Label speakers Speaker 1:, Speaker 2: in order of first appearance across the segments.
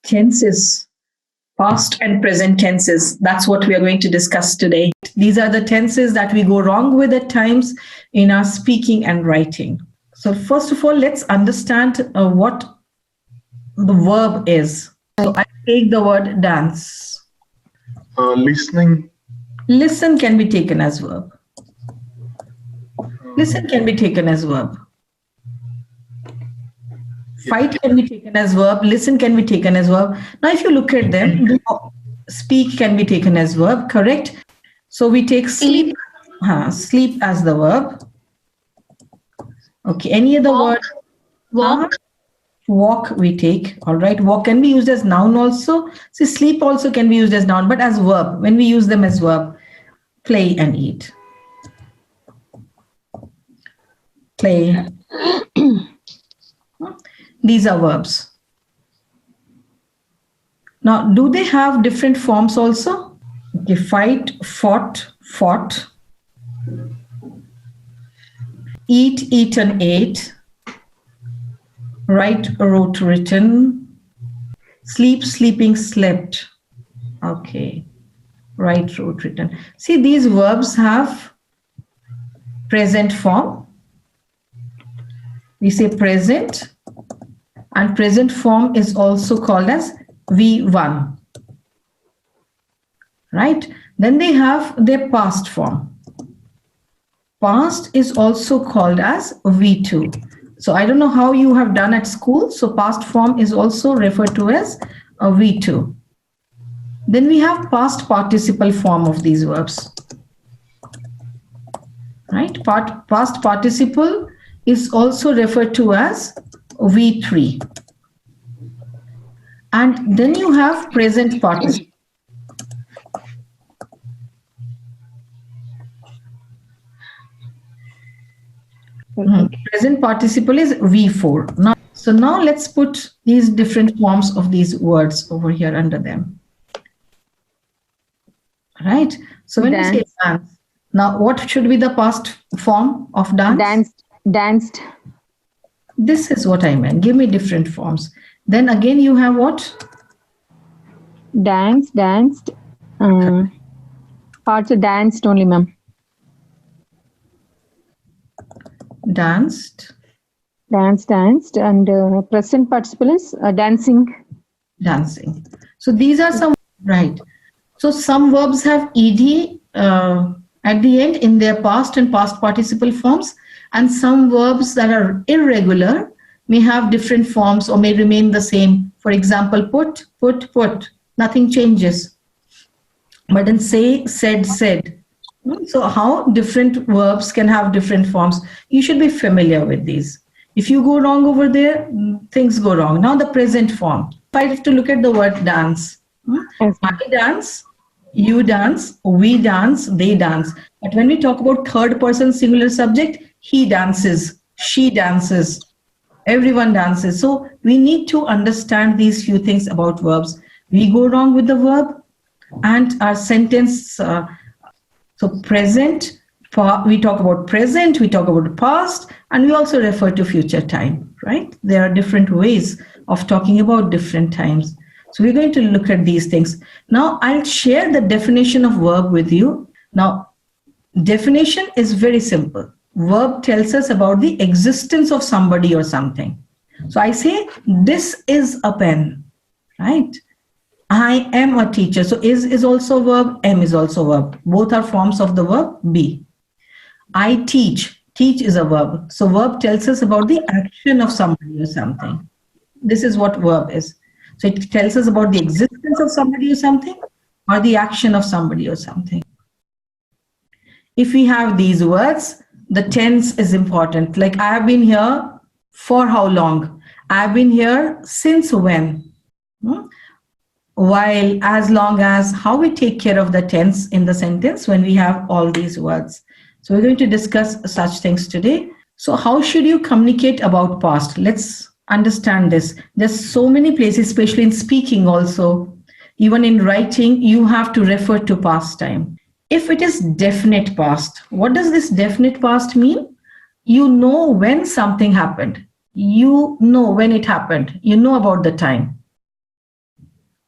Speaker 1: Tenses, past and present tenses. That's what we are going to discuss today. These are the tenses that we go wrong with at times in our speaking and writing. So first of all, let's understand what the verb is. So I take the word dance.
Speaker 2: Listening.
Speaker 1: Listen can be taken as verb. Listen can be taken as verb. Fight can be taken as verb. Listen can be taken as verb. Now, if you look at them, speak can be taken as verb, correct? So we take sleep, sleep as the verb. Okay, any other word?
Speaker 3: Walk.
Speaker 1: Walk we take, all right. Walk can be used as noun also. See, sleep also can be used as noun, but as verb, when we use them as verb, play and eat. Play. These are verbs. Now, do they have different forms also? Okay, fight, fought, fought. Eat, eaten, ate. Write, wrote, written. Sleep, sleeping, slept. Okay. Write, wrote, written. See, these verbs have present form. We say present. And present form is also called as V1. Right? Then they have their past form. Past is also called as V2. So I don't know how you have done at school. So past form is also referred to as a V2. Then we have past participle form of these verbs. Right? Past participle is also referred to as V3. And then you have present participle. Present participle is V4. Now let's put these different forms of these words over here under them. Right? So when we say dance, now what should be the past form of dance?
Speaker 3: Danced.
Speaker 1: This is what I meant. Give me different forms. Then again you have what?
Speaker 3: Danced. Parts of danced only, ma'am.
Speaker 1: Danced.
Speaker 3: Danced, and present participle is dancing.
Speaker 1: Dancing. So these are some, right. So some verbs have ed at the end in their past and past participle forms, and some verbs that are irregular may have different forms or may remain the same. For example, put. Nothing changes. But then say, said. So how different verbs can have different forms? You should be familiar with these. If you go wrong over there, things go wrong. Now the present form. I have to look at the word dance.
Speaker 3: Yes.
Speaker 1: I dance, you dance, we dance, they dance. But when we talk about third person singular subject, he dances, she dances, everyone dances. So we need to understand these few things about verbs. We go wrong with the verb and our sentence. So present, we talk about present, we talk about past, and we also refer to future time, right? There are different ways of talking about different times. So we're going to look at these things. Now I'll share the definition of verb with you. Now, definition is very simple. Verb tells us about the existence of somebody or something. So I say, this is a pen, right? I am a teacher. So is also a verb, am is also a verb. Both are forms of the verb be. I teach. Teach is a verb. So verb tells us about the action of somebody or something. This is what verb is. So it tells us about the existence of somebody or something, or the action of somebody or something. If we have these words, the tense is important. Like I have been here for how long? I have been here since when? While, as long as, how we take care of the tense in the sentence when we have all these words. So we're going to discuss such things today. So how should you communicate about past? Let's understand this. There's so many places, especially in speaking also, even in writing, you have to refer to past time. If it is definite past, what does this definite past mean? You know when something happened. You know when it happened. You know about the time.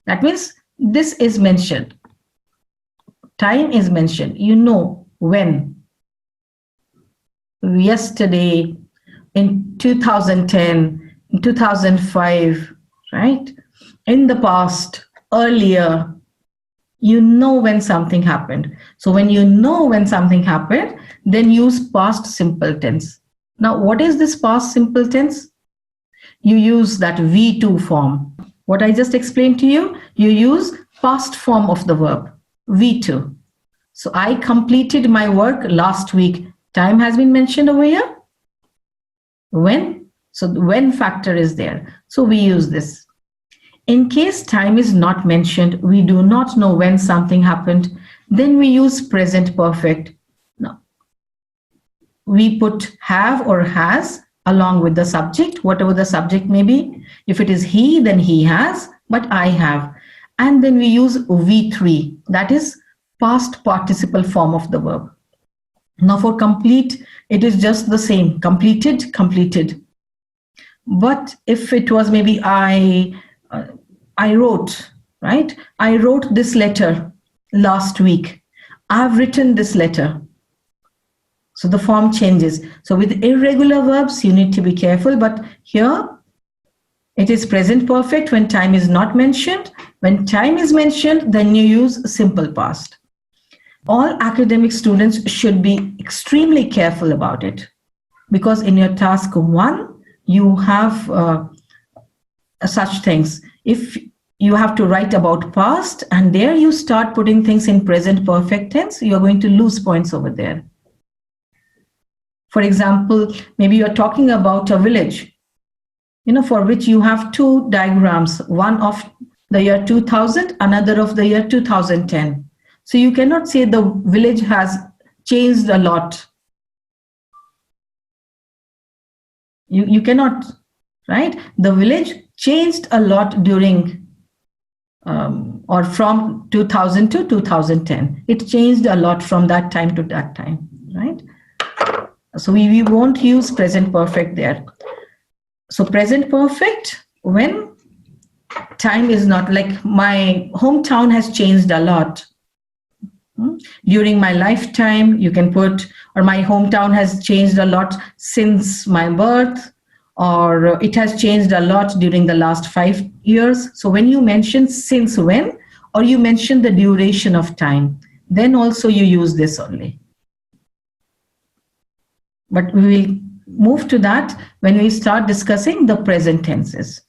Speaker 1: That means this is mentioned. Time is mentioned. You know when. Yesterday, in 2010, in 2005, right? In the past, earlier, you know when something happened. So when you know when something happened, then use past simple tense. Now, what is this past simple tense? You use that V2 form. What I just explained to you, you use past form of the verb, V2. So I completed my work last week. Time has been mentioned over here. When? So the when factor is there. So we use this. In case time is not mentioned, we do not know when something happened, then we use present perfect. Now, we put have or has along with the subject, whatever the subject may be. If it is he, then he has, but I have. And then we use V3, that is past participle form of the verb. Now for complete, it is just the same. Completed, completed. But if it was maybe I wrote, right? I wrote this letter last week. I've written this letter. So the form changes. So with irregular verbs, you need to be careful. But here, it is present perfect when time is not mentioned. When time is mentioned, then you use simple past. All academic students should be extremely careful about it, because in your task 1, you have such things. If you have to write about past and there you start putting things in present perfect tense, you're going to lose points over there. For example, maybe you're talking about a village, for which you have 2 diagrams, one of the year 2000, another of the year 2010. So you cannot say the village has changed a lot. You cannot, right? The village changed a lot during or from 2000 to 2010. It changed a lot from that time to that time, right? So we won't use present perfect there. So present perfect when time is not, like my hometown has changed a lot. During my lifetime, you can put, or my hometown has changed a lot since my birth, or it has changed a lot during the last 5 years. So when you mention since when, or you mention the duration of time, then also you use this only. But we will move to that when we start discussing the present tenses.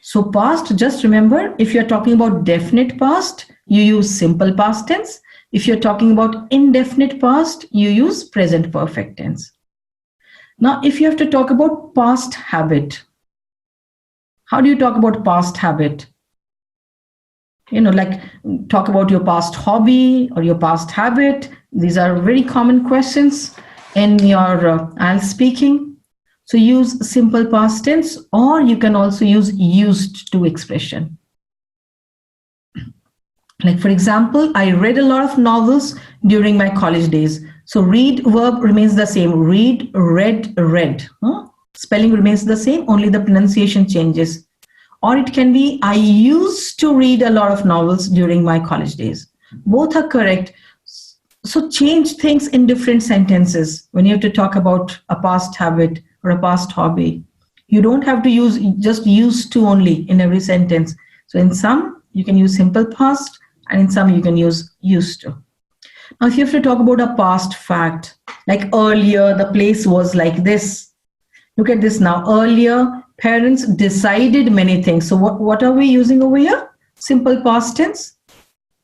Speaker 1: So past, just remember, if you're talking about definite past, you use simple past tense. If you're talking about indefinite past, you use present perfect tense. Now, if you have to talk about past habit, how do you talk about past habit? Like talk about your past hobby or your past habit. These are very common questions in your IELTS speaking. So use simple past tense, or you can also use used to expression. Like for example, I read a lot of novels during my college days. So read verb remains the same. Read, read, read. Spelling remains the same, only the pronunciation changes. Or it can be, I used to read a lot of novels during my college days. Both are correct. So change things in different sentences when you have to talk about a past habit or a past hobby. You don't have to use just used to only in every sentence. So in some, you can use simple past, and in some, you can use used to. Now, if you have to talk about a past fact, like earlier, the place was like this. Look at this now. Earlier, parents decided many things. So what are we using over here? Simple past tense.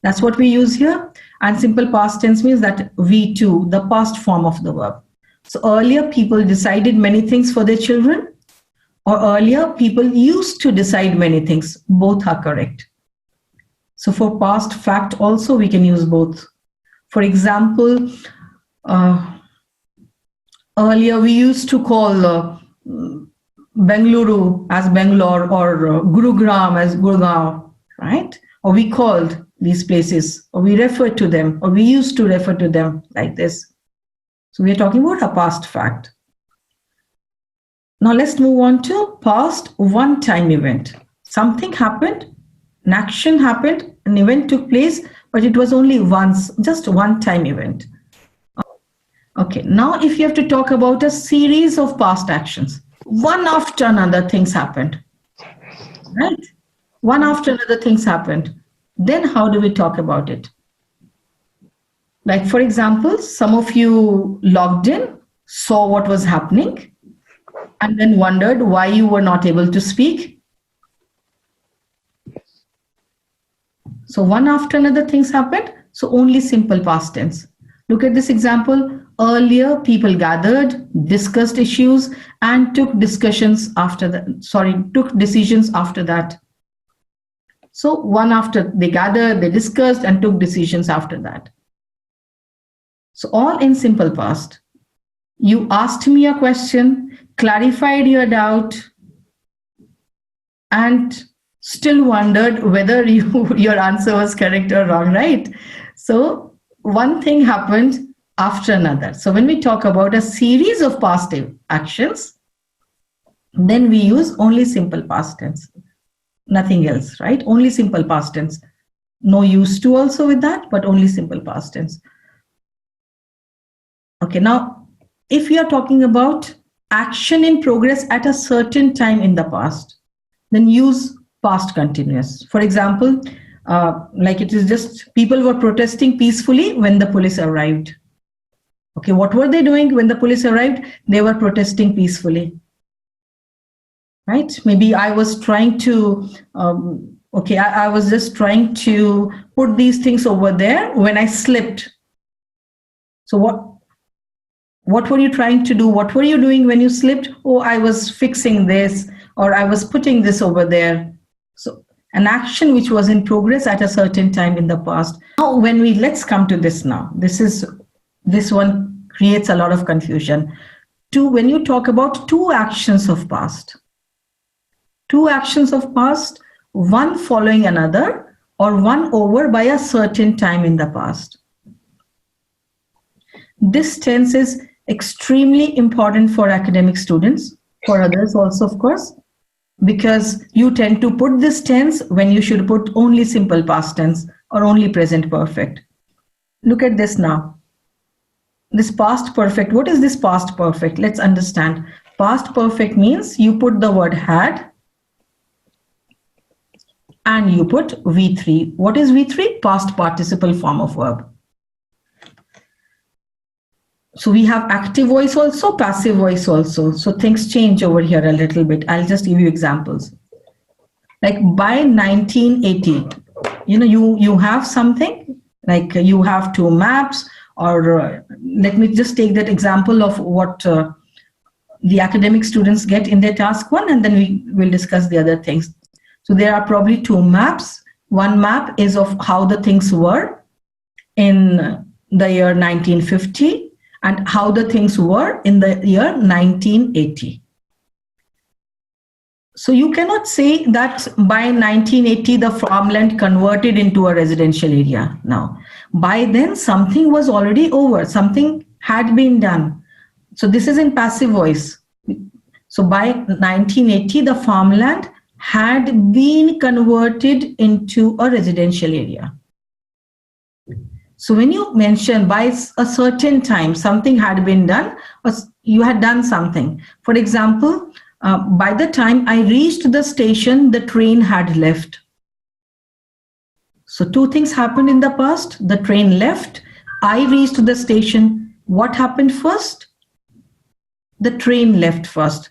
Speaker 1: That's what we use here. And simple past tense means that V2, the past form of the verb. So earlier, people decided many things for their children. Or earlier, people used to decide many things. Both are correct. So for past fact also, we can use both. For example, earlier we used to call Bengaluru as Bangalore, or Gurugram as Gurgaon, right? Or we called these places, or we referred to them, or we used to refer to them like this. So we are talking about a past fact. Now let's move on to past one-time event. Something happened, an action happened, an event took place, but it was only once, just one-time event. Okay, now if you have to talk about a series of past actions, one after another things happened, right? One after another things happened. Then how do we talk about it? Like, for example, some of you logged in, saw what was happening, and then wondered why you were not able to speak. So one after another things happened. So only simple past tense. Look at this example. Earlier, people gathered, discussed issues, and took decisions after that. So one after they gathered, they discussed, and took decisions after that. So all in simple past. You asked me a question, clarified your doubt, and still wondered whether your answer was correct or wrong, right? So one thing happened after another. So when we talk about a series of past actions, then we use only simple past tense, nothing else, right? Only simple past tense. No used to also with that, but only simple past tense. Okay, now if we are talking about action in progress at a certain time in the past, then use past continuous. For example, like it is just people were protesting peacefully when the police arrived. Okay, what were they doing when the police arrived? They were protesting peacefully, right? Maybe I was trying to, I was just trying to put these things over there when I slipped. So what were you trying to do? What were you doing when you slipped? Oh, I was fixing this, or I was putting this over there. So an action which was in progress at a certain time in the past. Now, let's come to this now. This one creates a lot of confusion. When you talk about two actions of past, one following another, or one over by a certain time in the past. This tense is extremely important for academic students, for others also, of course, because you tend to put this tense when you should put only simple past tense or only present perfect. Look at this now. This past perfect. What is this past perfect? Let's understand. Past perfect means you put the word had and you put V3. What is V3? Past participle form of verb. So we have active voice also, passive voice also. So things change over here a little bit. I'll just give you examples. Like by 1980, you have something, like you have two maps, or let me just take that example of what the academic students get in their task one, and then we will discuss the other things. So there are probably two maps. One map is of how the things were in the year 1950, and how the things were in the year 1980. So you cannot say that by 1980 the farmland converted into a residential area now. By then something was already over, something had been done. So this is in passive voice. So by 1980 the farmland had been converted into a residential area. So when you mention by a certain time something had been done, or you had done something. For example, by the time I reached the station, the train had left. So two things happened in the past. The train left. I reached the station. What happened first? The train left first.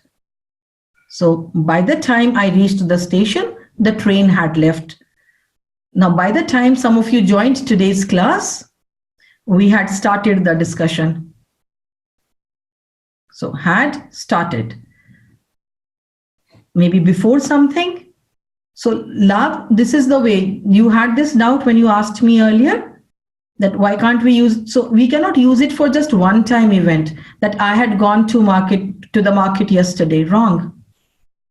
Speaker 1: So by the time I reached the station, the train had left. Now, by the time some of you joined today's class, we had started the discussion. So had started. Maybe before something. So love, this is the way. You had this doubt when you asked me earlier that why can't we use, so we cannot use it for just one time event that I had gone to the market yesterday. Wrong.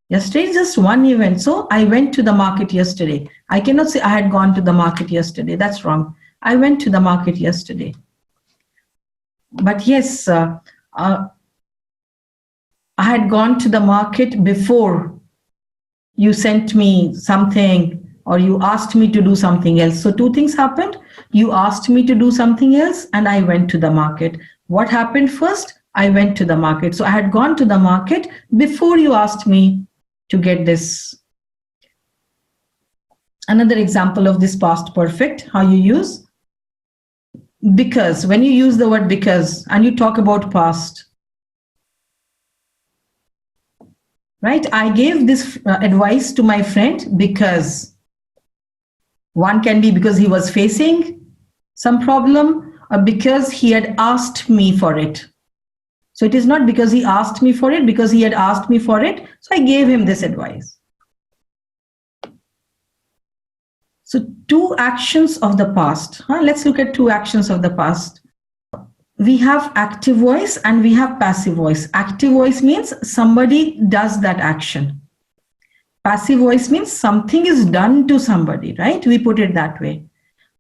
Speaker 1: Yesterday is just one event. So I went to the market yesterday. I cannot say I had gone to the market yesterday. That's wrong. I went to the market yesterday. But yes, I had gone to the market before you sent me something or you asked me to do something else. So two things happened. You asked me to do something else and I went to the market. What happened first? I went to the market. So I had gone to the market before you asked me to get this. Another example of this past perfect, how you use because. When you use the word because and you talk about past, right? I gave this advice to my friend because one can be because he was facing some problem or because he had asked me for it. So it is not because he asked me for it, because he had asked me for it. So I gave him this advice. So two actions of the past. Let's look at two actions of the past. We have active voice and we have passive voice. Active voice means somebody does that action. Passive voice means something is done to somebody, right? We put it that way.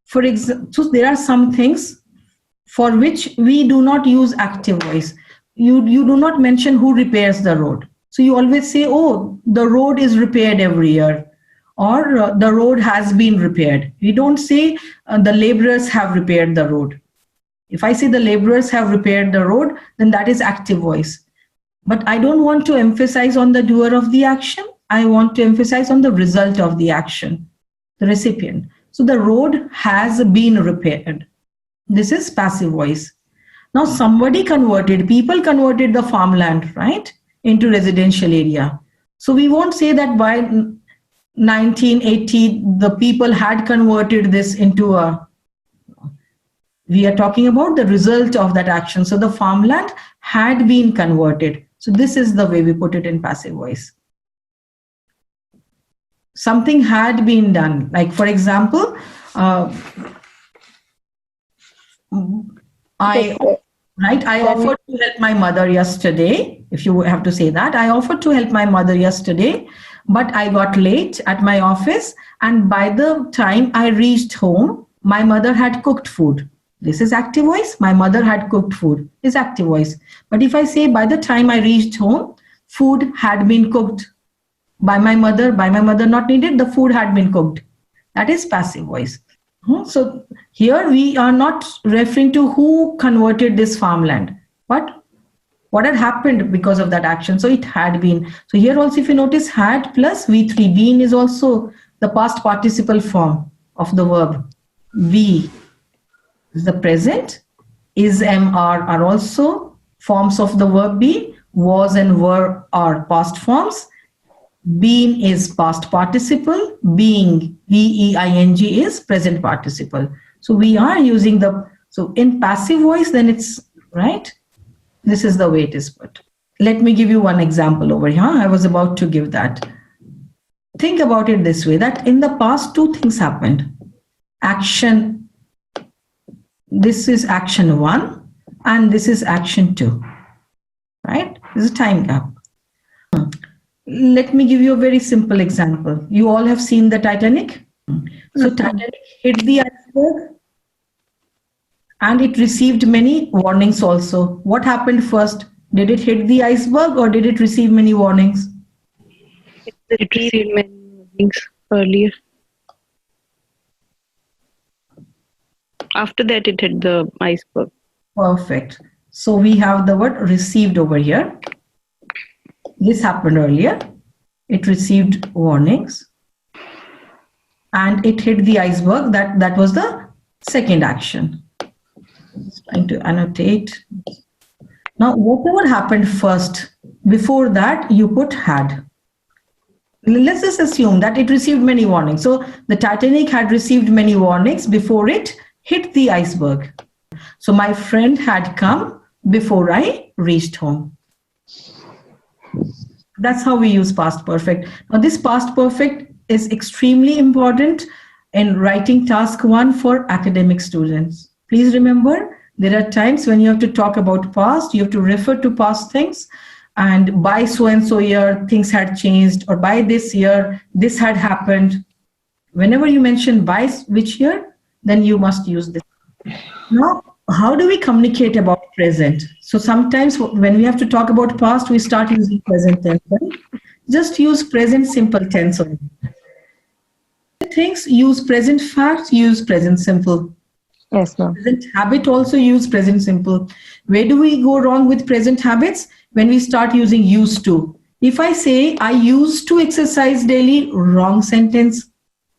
Speaker 1: For example, so there are some things for which we do not use active voice. You do not mention who repairs the road. So you always say, oh, the road is repaired every year, or the road has been repaired. We don't say the laborers have repaired the road. If I say the laborers have repaired the road, then that is active voice. But I don't want to emphasize on the doer of the action. I want to emphasize on the result of the action, the recipient. So the road has been repaired. This is passive voice. Now people converted the farmland, right, into residential area. So we won't say that by 1980, the people had converted this into we are talking about the result of that action. So the farmland had been converted. So this is the way we put it in passive voice. Something had been done. Like, for example, I offered to help my mother yesterday. If you have to say that, I offered to help my mother yesterday, but I got late at my office. And by the time I reached home, my mother had cooked food. This is active voice. My mother had cooked food is active voice. But if I say by the time I reached home, food had been cooked by my mother not needed, the food had been cooked. That is passive voice. So here we are not referring to who converted this farmland, but what had happened because of that action. So it had been. So here also, if you notice, had plus V3, been is also the past participle form of the verb. Be is the present, is, am, are also forms of the verb be. Was and were are past forms. Been is past participle. Being, being, is present participle. So we are using so in passive voice, then it's right. This is the way it is put. Let me give you one example over here. I was about to give that. Think about it this way, that in the past, two things happened. Action, this is action 1 and this is action 2, right? There's a time gap. Let me give you a very simple example. You all have seen the Titanic. So Titanic hit the iceberg and it received many warnings also. What happened first? Did it hit the iceberg or did it receive many warnings?
Speaker 4: It received many warnings earlier. After that, it hit the iceberg.
Speaker 1: Perfect. So we have the word received over here. This happened earlier. It received warnings and it hit the iceberg. That was the second action. Just trying to annotate. Now, whatever happened first, before that, you put had. Let's just assume that it received many warnings. So the Titanic had received many warnings before it hit the iceberg. So my friend had come before I reached home. That's how we use past perfect. Now, this past perfect is extremely important in writing task 1 for academic students. Please remember, there are times when you have to talk about past, you have to refer to past things, and by so-and-so year, things had changed, or by this year, this had happened. Whenever you mention by which year, then you must use this. Now, how do we communicate about present? So sometimes when we have to talk about past, we start using present tense. Right? Just use present simple tense only. Things use present facts, use present simple.
Speaker 3: Yes, ma'am.
Speaker 1: Present habit also use present simple. Where do we go wrong with present habits? When we start using used to. If I say I used to exercise daily, wrong sentence.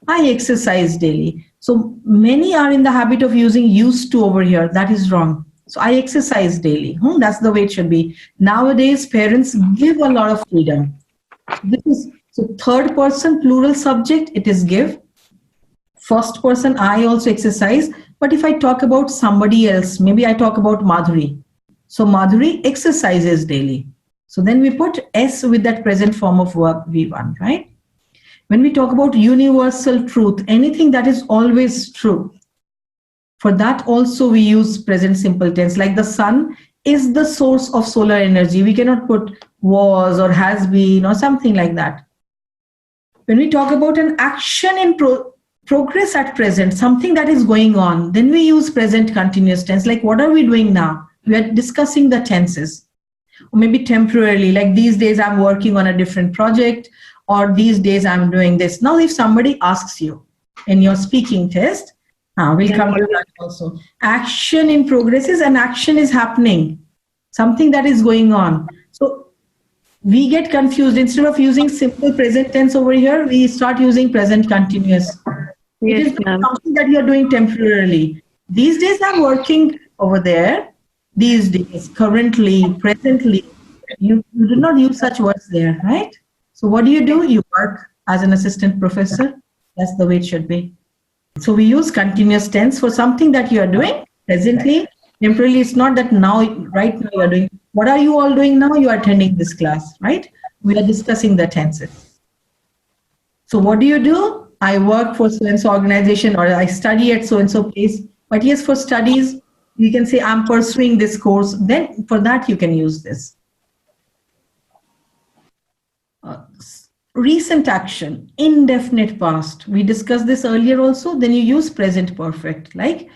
Speaker 1: I exercise daily. So many are in the habit of using used to over here. That is wrong. So I exercise daily. That's the way it should be. Nowadays, parents give a lot of freedom. This is so third person plural subject, it is give. First person, I also exercise. But if I talk about somebody else, maybe I talk about Madhuri. So Madhuri exercises daily. So then we put S with that present form of verb V1, right? When we talk about universal truth, anything that is always true, for that also we use present simple tense. Like the sun is the source of solar energy. We cannot put was or has been or something like that. When we talk about an action in progress at present, something that is going on, then we use present continuous tense. Like what are we doing now? We are discussing the tenses. Or maybe temporarily, like these days I'm working on a different project, or these days I'm doing this. Now, if somebody asks you in your speaking test, we'll come to that also. Action in progress is an action is happening, something that is going on. So we get confused. Instead of using simple present tense over here, we start using present continuous. It
Speaker 4: Yes,
Speaker 1: is
Speaker 4: ma'am.
Speaker 1: something that you're doing temporarily. These days I'm working over there. These days, currently, presently, you do not use such words there, right? So what do? You work as an assistant professor. That's the way it should be. So we use continuous tense for something that you are doing presently. Temporarily, it's not that now, right now you are doing. What are you all doing now? You are attending this class, right? We are discussing the tenses. So what do? I work for so-and-so organization, or I study at so-and-so place. But yes, for studies, you can say I'm pursuing this course. Then for that, you can use this. Recent action, indefinite past. We discussed this earlier also. Then you use present perfect, like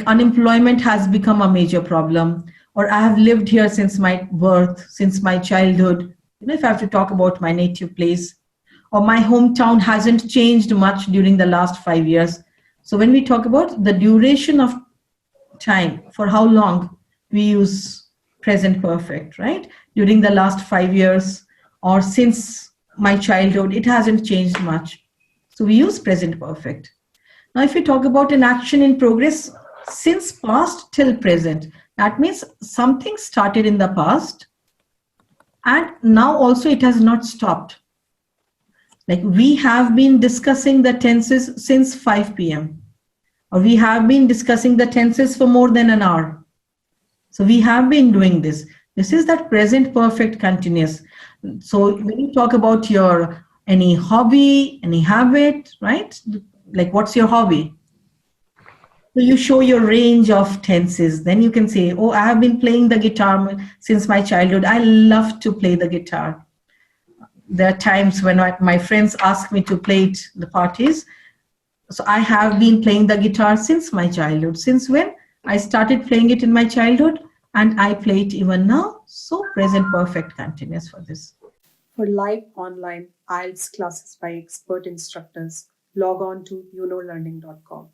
Speaker 1: unemployment has become a major problem, or I have lived here since my birth, since my childhood. If I have to talk about my native place, or my hometown hasn't changed much during the last 5 years. So when we talk about the duration of time, for how long, we use present perfect, right? During the last 5 years, or since my childhood, it hasn't changed much. So we use present perfect. Now, if we talk about an action in progress, since past till present, that means something started in the past and now also it has not stopped. Like we have been discussing the tenses since 5 p.m. or we have been discussing the tenses for more than an hour. So we have been doing this. This is that present perfect continuous. So when you talk about your any hobby, any habit, right? Like what's your hobby? So you show your range of tenses. Then you can say, oh, I have been playing the guitar since my childhood. I love to play the guitar. There are times when my friends ask me to play it the parties. So I have been playing the guitar since my childhood. Since when? I started playing it in my childhood and I play it even now. So present perfect continuous for this.
Speaker 5: For live online IELTS classes by expert instructors, log on to yunolearning.com.